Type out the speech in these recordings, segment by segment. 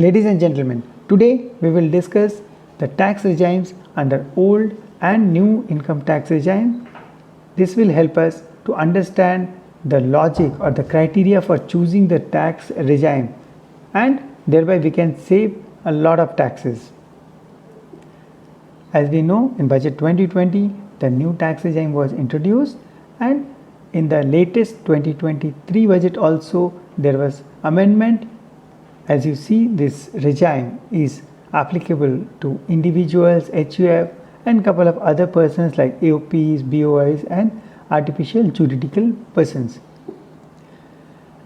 Ladies and gentlemen, today we will discuss the tax regimes under old and new income tax regime. This will help us to understand the logic or the criteria for choosing the tax regime, and thereby we can save a lot of taxes. As we know, in budget 2020 the new tax regime was introduced, and in the latest 2023 budget also there was amendment. As you see, this regime is applicable to individuals, HUF, and couple of other persons like AOPs, BOIs, and artificial juridical persons.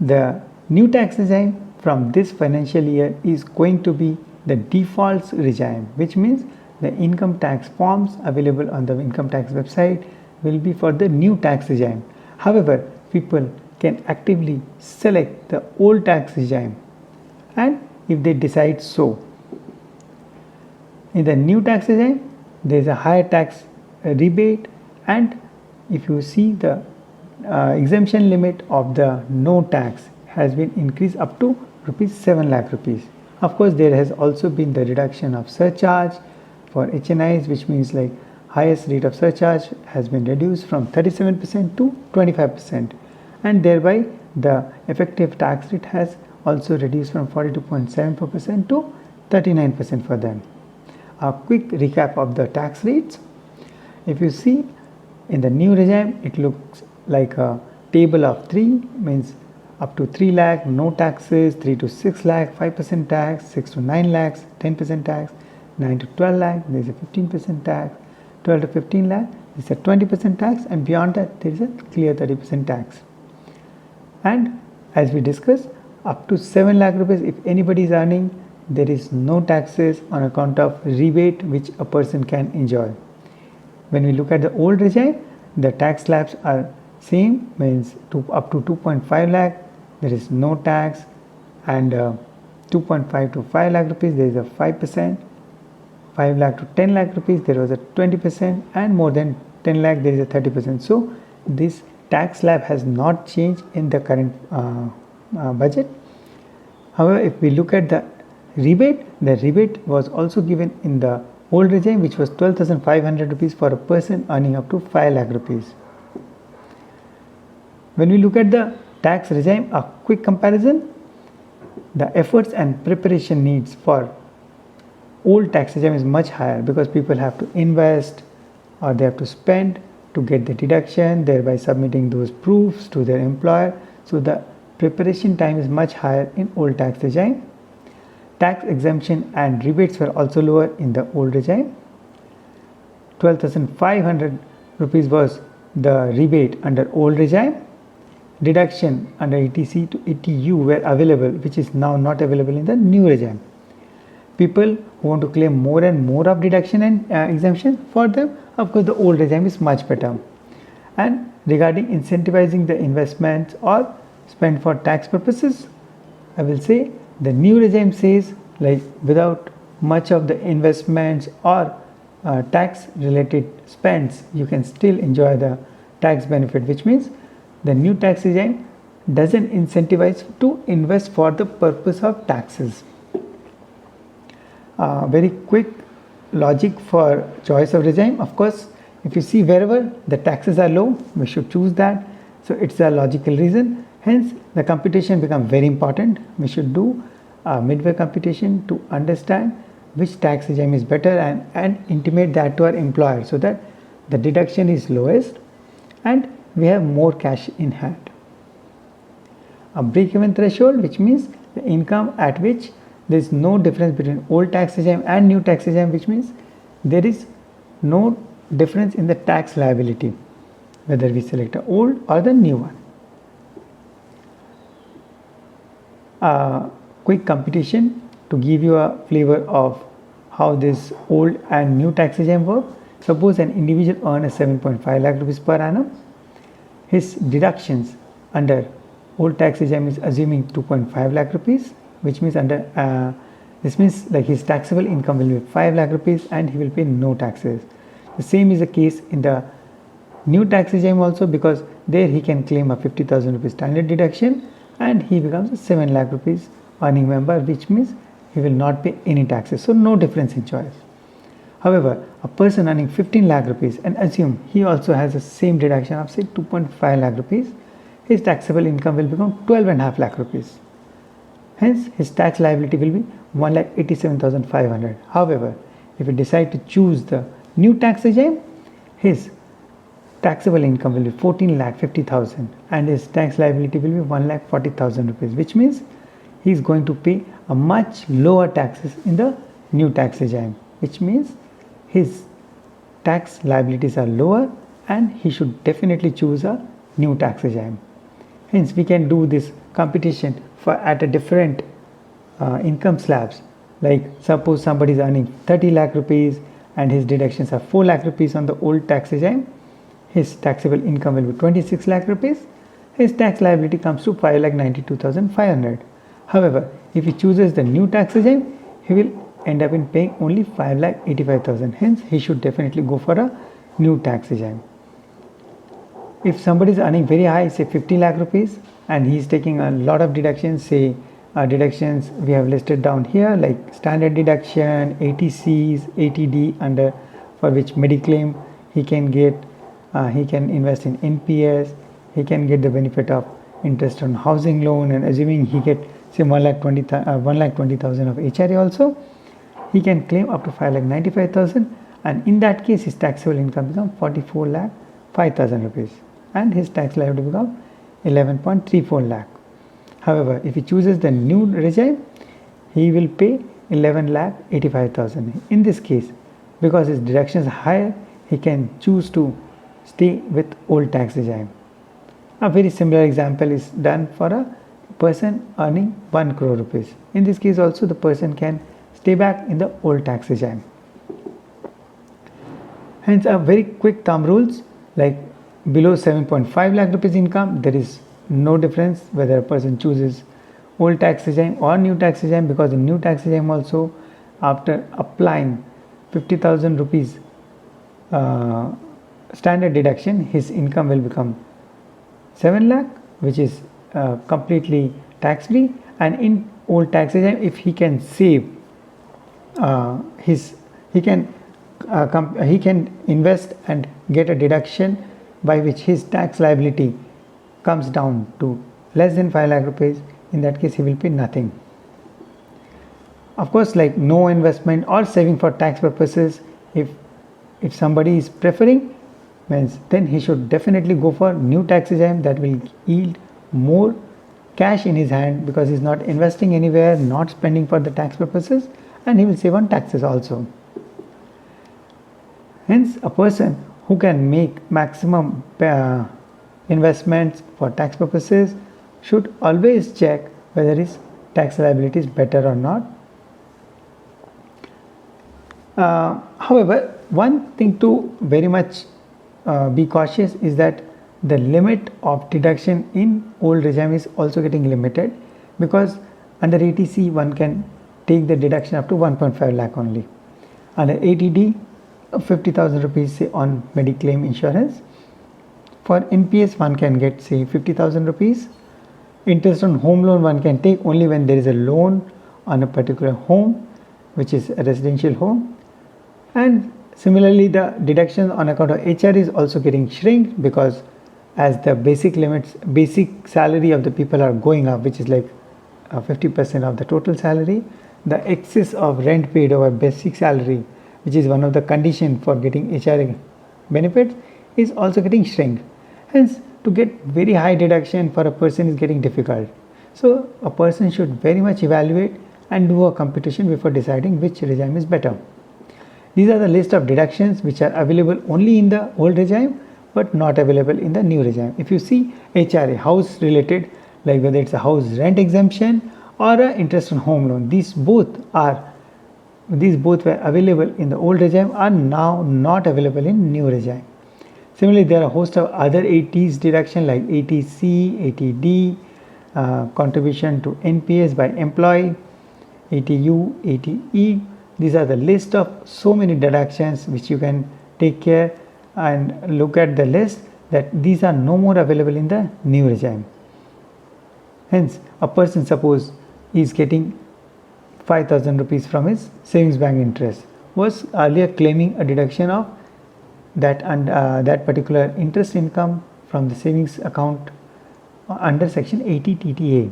The new tax regime from this financial year is going to be the default regime, which means the income tax forms available on the income tax website will be for the new tax regime. However, people can actively select the old tax regime, and if they decide so. In the new tax regime, there is a higher tax rebate, and if you see the exemption limit of the no tax has been increased up to rupees 7 lakh rupees. Of course, there has also been the reduction of surcharge for HNIs, which means like highest rate of surcharge has been reduced from 37% to 25%, and thereby the effective tax rate has also reduced from 42.74% to 39% for them. A quick recap of the tax rates. If you see in the new regime, it looks like a table of 3, means up to 3 lakh no taxes, 3 to 6 lakh 5% tax, 6 to 9 lakhs 10% tax, 9 to 12 lakh there is a 15% tax, 12 to 15 lakh there is a 20% tax, and beyond that there is a clear 30% tax. And as we discussed, up to 7 lakh rupees if anybody is earning, there is no taxes on account of rebate which a person can enjoy. When we look at the old regime, the tax slabs are same, means up to 2.5 lakh there is no tax, and 2.5 to 5 lakh rupees there is a 5%, 5 lakh to 10 lakh rupees there was a 20%, and more than 10 lakh there is a 30%. So this tax slab has not changed in the current budget. However, if we look at the rebate was also given in the old regime, which was 12,500 rupees for a person earning up to 5 lakh rupees. When we look at the tax regime, a quick comparison, the efforts and preparation needs for old tax regime is much higher because people have to invest or they have to spend to get the deduction, thereby submitting those proofs to their employer. So the preparation time is much higher in old tax regime. Tax exemption and rebates were also lower in the old regime. 12,500 rupees was the rebate under old regime. Deduction under ETC to ETU were available, which is now not available in the new regime. People who want to claim more and more of deduction and exemption, for them, of course, the old regime is much better. And regarding incentivizing the investments or spend for tax purposes, I will say the new regime says like without much of the investments or tax related spends, you can still enjoy the tax benefit, which means the new tax regime doesn't incentivize to invest for the purpose of taxes. Very quick logic for choice of regime. Of course, if you see wherever the taxes are low, we should choose that. So it's a logical reason. Hence, the computation becomes very important. We should do a midway computation to understand which tax regime is better and intimate that to our employer so that the deduction is lowest and we have more cash in hand. A break-even threshold, which means the income at which there is no difference between old tax regime and new tax regime, which means there is no difference in the tax liability, whether we select the old or the new one. Quick computation to give you a flavor of how this old and new tax regime work. Suppose an individual earns 7.5 lakh rupees per annum. His deductions under old tax regime is assuming 2.5 lakh rupees, which means this means like his taxable income will be 5 lakh rupees and he will pay no taxes. The same is the case in the new tax regime also, because there he can claim a 50,000 rupees standard deduction and he becomes a 7 lakh rupees earning member, which means he will not pay any taxes. So no difference in choice. However, a person earning 15 lakh rupees, and assume he also has the same deduction of say 2.5 lakh rupees, his taxable income will become 12.5 lakh rupees. Hence, his tax liability will be 1,87,500. However, if he decide to choose the new tax regime, his taxable income will be 14,50,000 and his tax liability will be 1,40,000 rupees, which means he is going to pay a much lower taxes in the new tax regime, which means his tax liabilities are lower and he should definitely choose a new tax regime. Hence, we can do this computation for at a different income slabs. Like suppose somebody is earning 30 lakh rupees and his deductions are 4 lakh rupees on the old tax regime. His taxable income will be 26 lakh rupees. His tax liability comes to 5,92,500. However, if he chooses the new tax regime, he will end up in paying only 5,85,000. Hence, he should definitely go for a new tax regime. If somebody is earning very high, say 50 lakh rupees, and he is taking a lot of deductions, say deductions we have listed down here like standard deduction, ATCs, ATD, under for which mediclaim he can get, he can invest in NPS, he can get the benefit of interest on housing loan, and assuming he get say 1,20,000 of HRA also, he can claim up to 5,95,000, and in that case his taxable income becomes 44,05,000 rupees and his tax liability becomes 11.34 lakh. However, if he chooses the new regime, he will pay 11,85,000. In this case, because his deductions are higher, he can choose to stay with old tax regime. A very similar example is done for a person earning 1 crore rupees. In this case also the person can stay back in the old tax regime. Hence, a very quick thumb rules, like below 7.5 lakh rupees income, there is no difference whether a person chooses old tax regime or new tax regime, because the new tax regime also, after applying 50,000 rupees standard deduction, his income will become 7 lakh, which is completely tax free. And in old tax regime, if he can save he can invest and get a deduction by which his tax liability comes down to less than 5 lakh rupees, in that case he will pay nothing. Of course, like no investment or saving for tax purposes, if somebody is preferring, means then he should definitely go for new tax regime that will yield more cash in his hand, because he is not investing anywhere, not spending for the tax purposes, and he will save on taxes also. Hence, a person who can make maximum investments for tax purposes should always check whether his tax liability is better or not. However, one thing to very much be cautious is that the limit of deduction in old regime is also getting limited, because under ATC one can take the deduction up to 1.5 lakh only. Under ATD, 50,000 rupees say on mediclaim insurance. For NPS one can get say 50,000 rupees. Interest on home loan one can take only when there is a loan on a particular home, which is a residential home. And similarly, the deduction on account of HR is also getting shrink, because as the basic salary of the people are going up, which is like 50% of the total salary, the excess of rent paid over basic salary, which is one of the conditions for getting HRA benefits, is also getting shrink. Hence, to get very high deduction for a person is getting difficult. So, a person should very much evaluate and do a computation before deciding which regime is better. These are the list of deductions which are available only in the old regime but not available in the new regime. If you see HRA, house related, like whether it's a house rent exemption or a interest on home loan, these both were available in the old regime, are now not available in new regime. Similarly, there are a host of other ATs deduction like ATC, ATD, contribution to NPS by employee, ATU, ATE. These are the list of so many deductions which you can take care and look at the list, that these are no more available in the new regime. Hence, a person suppose is getting 5,000 rupees from his savings bank interest, was earlier claiming a deduction of that and that particular interest income from the savings account under section 80 TTA,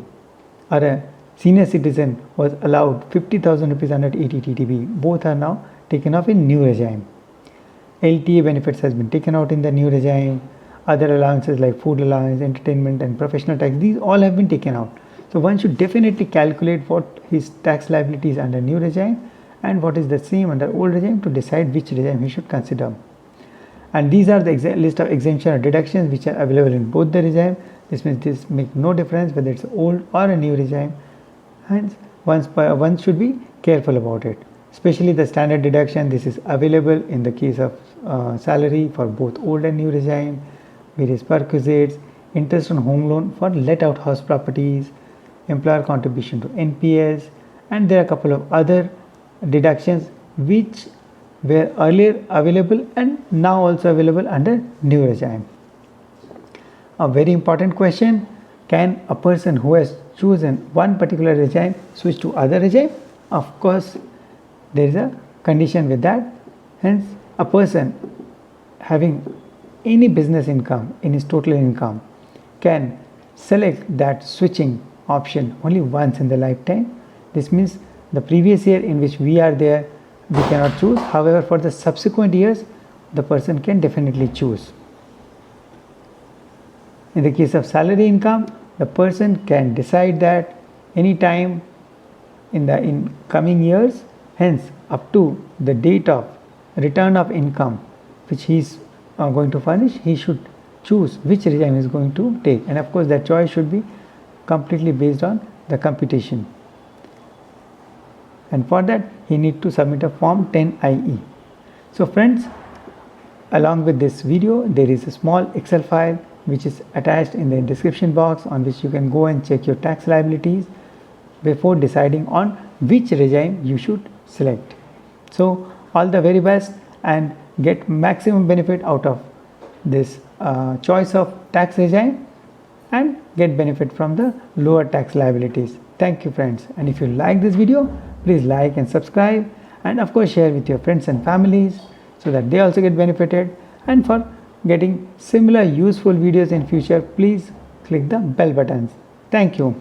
or a senior citizen was allowed 50,000 rupees under 80 TTB. Both are now taken off in new regime. LTA benefits has been taken out in the new regime. Other allowances like food allowance, entertainment and professional tax, these all have been taken out. So one should definitely calculate what his tax liability is under new regime and what is the same under old regime to decide which regime he should consider. And these are the list of exemption or deductions which are available in both the regime. This means this makes no difference whether it's old or a new regime. Hence, one should be careful about it. Especially the standard deduction, this is available in the case of salary for both old and new regime, various perquisites, interest on home loan for let out house properties, employer contribution to NPS, and there are a couple of other deductions which were earlier available and now also available under new regime. A very important question: can a person who has chosen one particular regime switch to other regime? Of course, there is a condition with that. Hence, a person having any business income in his total income can select that switching option only once in the lifetime. This means the previous year in which we are there, we cannot choose. However, for the subsequent years, the person can definitely choose. In the case of salary income, the person can decide that any time in coming years, hence up to the date of return of income which he is going to furnish, he should choose which regime he is going to take, and of course that choice should be completely based on the computation, and for that he need to submit a form 10IE. So friends, along with this video there is a small Excel file which is attached in the description box, on which you can go and check your tax liabilities before deciding on which regime you should select. So all the very best and get maximum benefit out of this choice of tax regime and get benefit from the lower tax liabilities. Thank you friends, and if you like this video, please like and subscribe, and of course share with your friends and families so that they also get benefited. And for getting similar useful videos in future, please click the bell buttons. Thank you.